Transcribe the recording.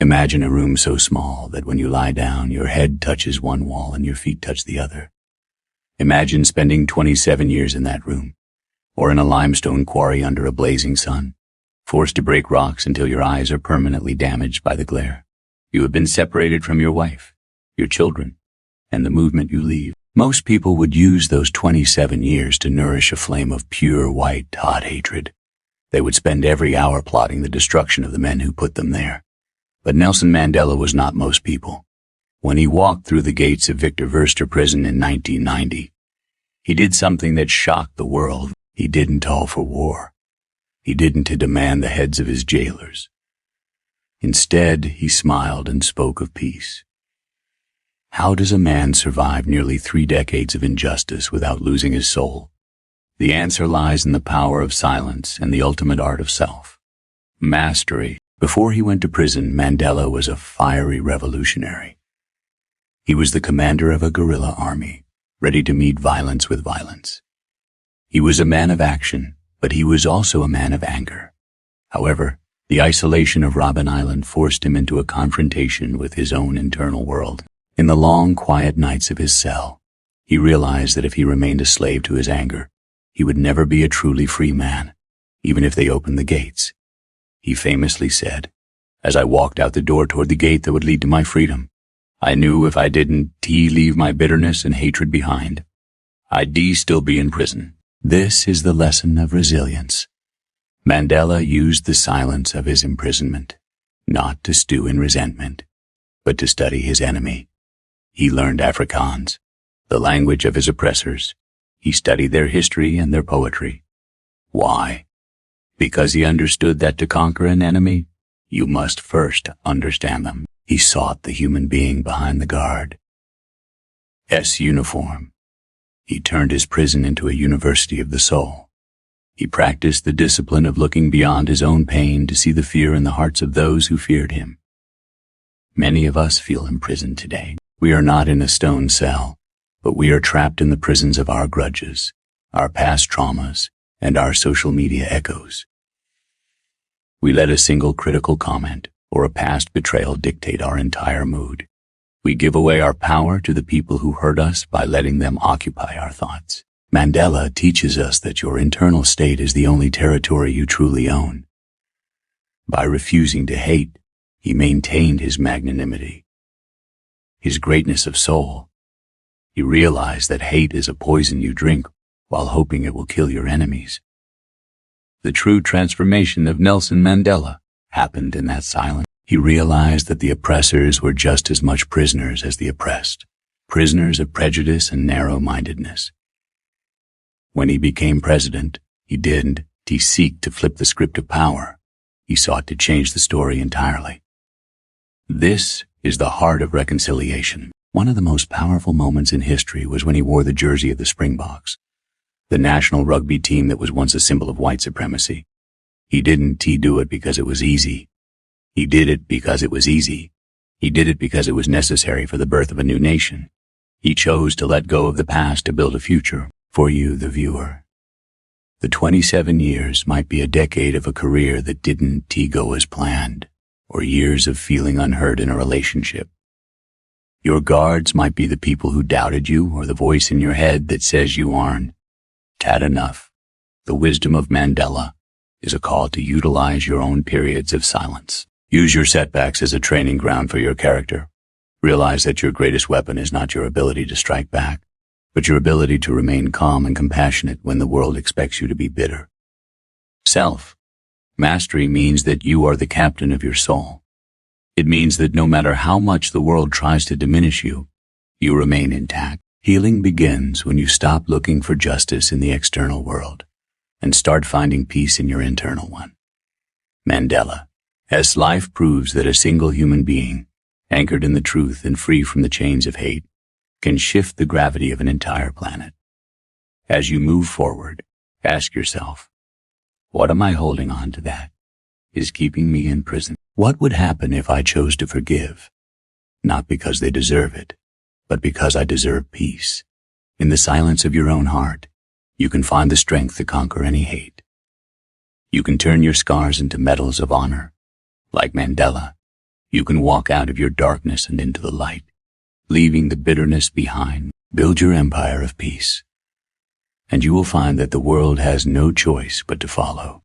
Imagine a room so small that when you lie down, your head touches one wall and your feet touch the other. Imagine spending 27 years in that room, or in a limestone quarry under a blazing sun, forced to break rocks until your eyes are permanently damaged by the glare. You have been separated from your wife, your children, and the movement you leave. Most people would use those 27 years to nourish a flame of pure, white, hot hatred. They would spend every hour plotting the destruction of the men who put them there. But Nelson Mandela was not most people. When he walked through the gates of Victor Verster prison in 1990, he did something that shocked the world. He didn't call for war. He didn't demand the heads of his jailers. Instead, he smiled and spoke of peace. How does a man survive nearly 3 decades of injustice without losing his soul? The answer lies in the power of silence and the ultimate art of self. Mastery. Before he went to prison, Mandela was a fiery revolutionary. He was the commander of a guerrilla army, ready to meet violence with violence. He was a man of action, but he was also a man of anger. However, the isolation of Robben Island forced him into a confrontation with his own internal world. In the long, quiet nights of his cell, he realized that if he remained a slave to his anger, he would never be a truly free man, even if they opened the gates. He famously said, "As I walked out the door toward the gate that would lead to my freedom, I knew if I didn't leave my bitterness and hatred behind, I'd still be in prison." This is the lesson of resilience. Mandela used the silence of his imprisonment, not to stew in resentment, but to study his enemy. He learned Afrikaans, the language of his oppressors. He studied their history and their poetry. Why? Because he understood that to conquer an enemy, you must first understand them. He sought the human being behind the guard's uniform. He turned his prison into a university of the soul. He practiced the discipline of looking beyond his own pain to see the fear in the hearts of those who feared him. Many of us feel imprisoned today. We are not in a stone cell, but we are trapped in the prisons of our grudges, our past traumas, and our social media echoes. We let a single critical comment or a past betrayal dictate our entire mood. We give away our power to the people who hurt us by letting them occupy our thoughts. Mandela teaches us that your internal state is the only territory you truly own. By refusing to hate, he maintained his magnanimity, his greatness of soul. He realized that hate is a poison you drink while hoping it will kill your enemies. The true transformation of Nelson Mandela happened in that silence. He realized that the oppressors were just as much prisoners as the oppressed, prisoners of prejudice and narrow-mindedness. When he became president, he didn't seek to flip the script of power. He sought to change the story entirely. This is the heart of reconciliation. One of the most powerful moments in history was when he wore the jersey of the Springboks, the national rugby team that was once a symbol of white supremacy. He didn't do it because it was easy. He did it because it was easy. He did it because it was necessary for the birth of a new nation. He chose to let go of the past to build a future for you, the viewer. The 27 years might be a decade of a career that didn't go as planned, or years of feeling unheard in a relationship. Your guards might be the people who doubted you, or the voice in your head that says you aren't enough. The wisdom of Mandela is a call to utilize your own periods of silence. Use your setbacks as a training ground for your character. Realize that your greatest weapon is not your ability to strike back, but your ability to remain calm and compassionate when the world expects you to be bitter. Self-mastery means that you are the captain of your soul. It means that no matter how much the world tries to diminish you, you remain intact. Healing begins when you stop looking for justice in the external world and start finding peace in your internal one. Mandela. As life proves that a single human being, anchored in the truth and free from the chains of hate, can shift the gravity of an entire planet. As you move forward, ask yourself, what am I holding on to that is keeping me in prison? What would happen if I chose to forgive? Not because they deserve it, but because I deserve peace. In the silence of your own heart, you can find the strength to conquer any hate. You can turn your scars into medals of honor. Like Mandela, You can walk out of your darkness and into the light, leaving the bitterness behind. Build your empire of peace, and you will find that the world has no choice but to follow.